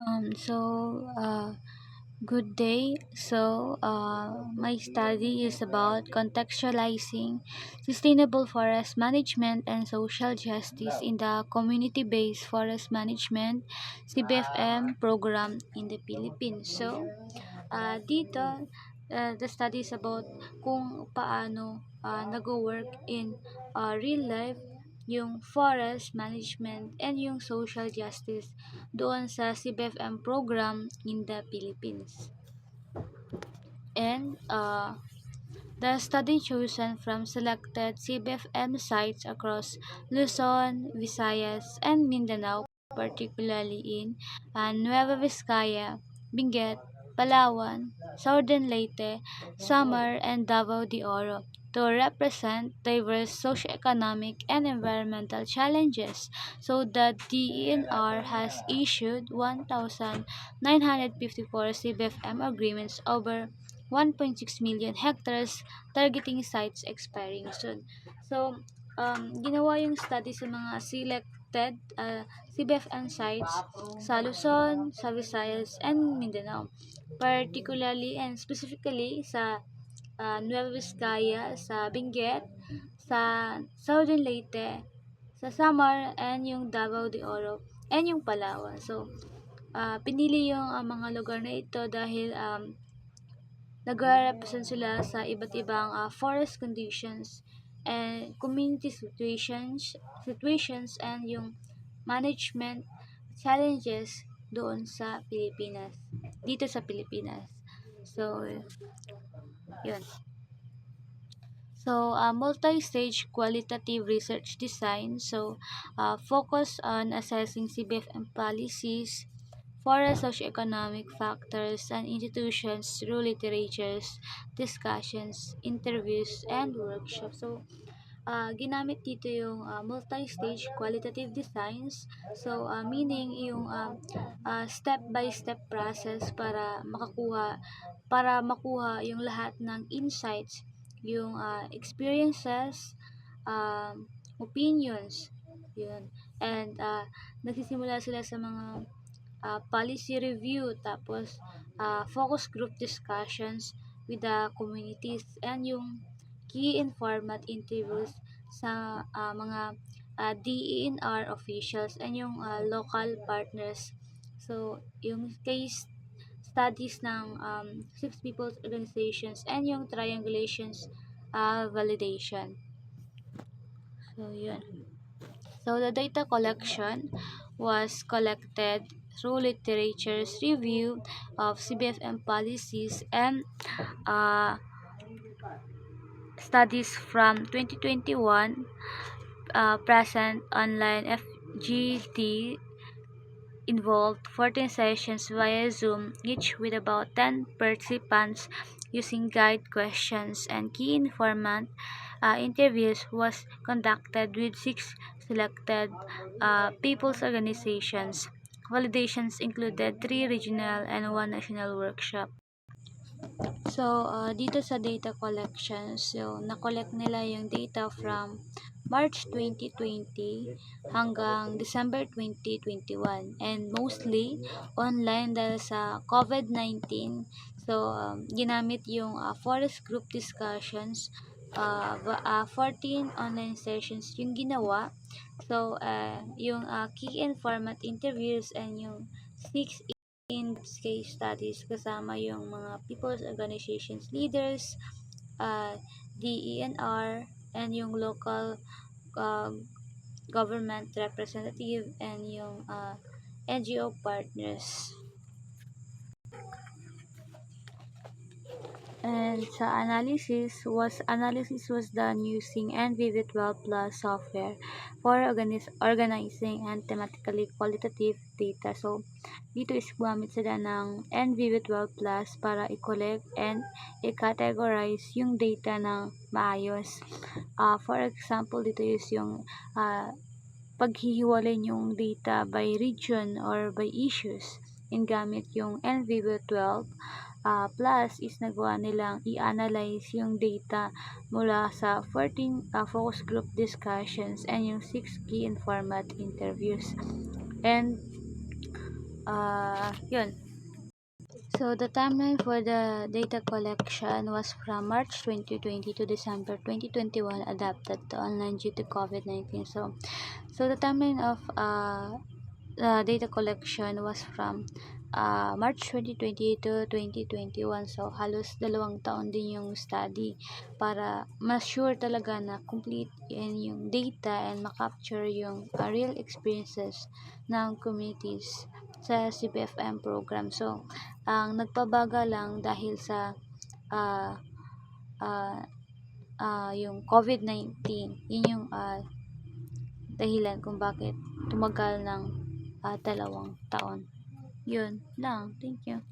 So, good day. My study is about contextualizing sustainable forest management and social justice in the community-based forest management (CBFM) program in the Philippines. The study is about kung paano nag-work in real life yung forest management and yung social justice doon sa CBFM program in the Philippines. And the study chosen from selected CBFM sites across Luzon, Visayas, and Mindanao, particularly in Nueva Vizcaya, Benguet, Palawan, Southern Leyte, Samar, and Davao de Oro, to represent diverse socioeconomic and environmental challenges. So the DENR has issued 1,954 CBFM agreements over 1.6 million hectares, targeting sites expiring soon. So, ginawa yung study sa mga selected CBFN sites sa Luzon, sa Visayas, and Mindanao. Particularly and specifically sa Nueva Vizcaya, sa Benguet, sa Southern Leyte, sa Samar, and yung Davao de Oro, and yung Palawan. So, pinili yung mga lugar na ito dahil nagre-represent sila sa iba't ibang forest conditions and community situations and yung management challenges doon sa Pilipinas, dito sa Pilipinas. So, yun. Multi-stage qualitative research design. Focus on assessing CBFM policies, forest socioeconomic factors and institutions through literatures, discussions, interviews, and workshops. Ginamit dito yung multi-stage qualitative designs. Meaning yung step-by-step process para makuha yung lahat ng insights, yung experiences, opinions, yun. And nagsisimula sila sa mga policy review, tapos focus group discussions with the communities, and yung key informant interviews sa mga DENR officials and yung local partners. Yung case studies ng six people's organizations and yung triangulations validation. Yun. The data collection was collected through literature's review of CBFM policies and uh, studies from 2021, present online FGT involved 14 sessions via Zoom, each with about 10 participants using guide questions, and key informant interviews was conducted with 6 selected people's organizations. Validations included 3 regional and 1 national workshop. Dito sa data collection, na-collect nila yung data from March 2020 hanggang December 2021, and mostly online dahil sa COVID-19. Ginamit yung forest group discussions, 14 online sessions yung ginawa. Yung key informant interviews and yung 6 in case studies kasama yung mga people's organizations leaders, DENR, and yung local uh, government representative, and yung NGO partners. And sa analysis was done using NVV12 Plus software for organizing and thematically qualitative data. Dito is gumamit sila ng NVV12 Plus para i-collect and i-categorize yung data ng maayos. For example, dito is yung paghihiwalay yung data by region or by issues. Gamit yung NVV12 plus is nagawa nilang i-analyze yung data mula sa 14 focus group discussions and yung 6 key informant interviews. And Yun. So the timeline for the data collection was from March 2020 to December 2021, adapted to online due to COVID-19. So the timeline of data collection was from March 2020 to 2021. So halos 2 taon din yung study para ma-sure talaga na complete yan yung data and ma-capture yung real experiences ng communities sa CBFM program. So ang nagpabaga lang dahil sa ah, ah, yung COVID-19. Yun yung dahilan kung bakit tumagal ng 2 taon. Yun lang. Thank you.